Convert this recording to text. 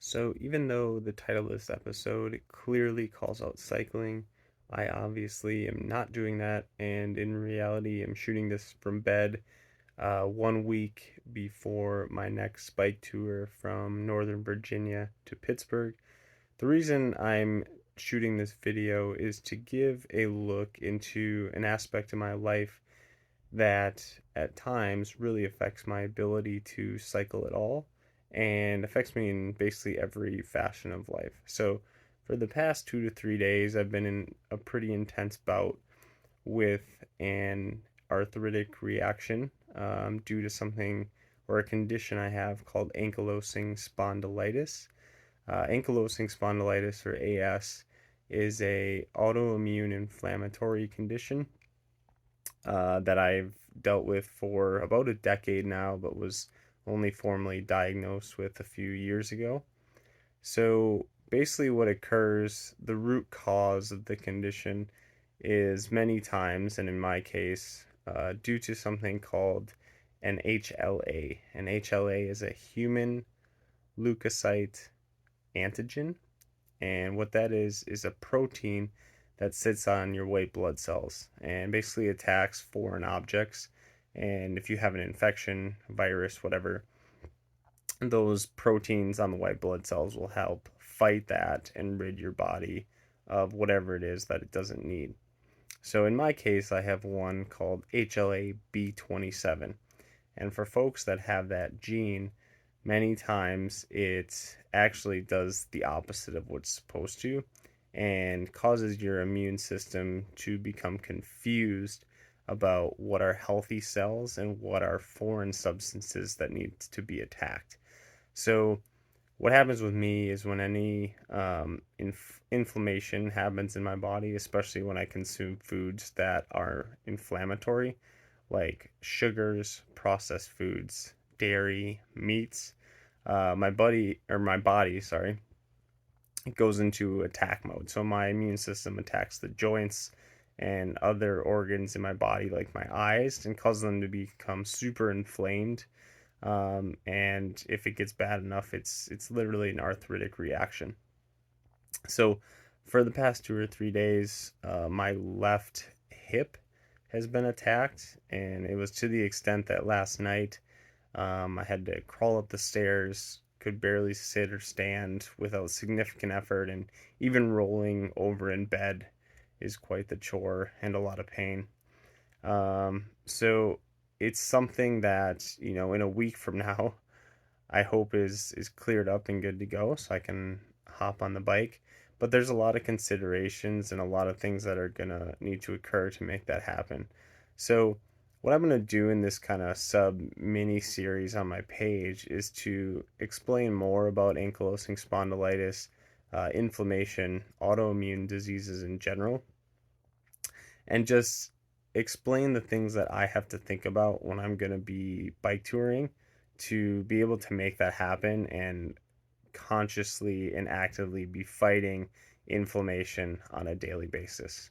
So, even though the title of this episode clearly calls out cycling, I obviously am not doing that, and in reality, I'm shooting this from bed 1 week before my next bike tour from Northern Virginia to Pittsburgh. The reason I'm shooting this video is to give a look into an aspect of my life that at times really affects my ability to cycle at all and affects me in basically every fashion of life. So, for the past 2 to 3 days, I've been in a pretty intense bout with an arthritic reaction due to something or a condition I have called ankylosing spondylitis. Ankylosing spondylitis, or AS, is a autoimmune inflammatory condition that I've dealt with for about a decade now, but was only formally diagnosed with a few years ago. So basically, what occurs, the root cause of the condition is many times, and in my case, due to something called an HLA. An HLA is a human leukocyte antigen, and what that is a protein that sits on your white blood cells and basically attacks foreign objects. And if you have an infection, virus, whatever, those proteins on the white blood cells will help fight that and rid your body of whatever it is that it doesn't need. So in my case, I have one called HLA-B27. And for folks that have that gene, many times it actually does the opposite of what's supposed to and causes your immune system to become confused about what are healthy cells and what are foreign substances that need to be attacked. So, what happens with me is when any inflammation happens in my body, especially when I consume foods that are inflammatory, like sugars, processed foods, dairy, meats, my body, sorry, it goes into attack mode. So my immune system attacks the joints and other organs in my body, like my eyes, and causes them to become super inflamed. And if it gets bad enough, it's literally an arthritic reaction. So for the past 2 or 3 days, my left hip has been attacked, and it was to the extent that last night I had to crawl up the stairs, could barely sit or stand without significant effort, and even rolling over in bed is quite the chore and a lot of pain. So it's something that, in a week from now, I hope is cleared up and good to go so I can hop on the bike. But there's a lot of considerations and a lot of things that are gonna need to occur to make that happen. So what I'm gonna do in this kind of sub mini series on my page is to explain more about ankylosing spondylitis, inflammation, autoimmune diseases in general, and just explain the things that I have to think about when I'm going to be bike touring to be able to make that happen and consciously and actively be fighting inflammation on a daily basis.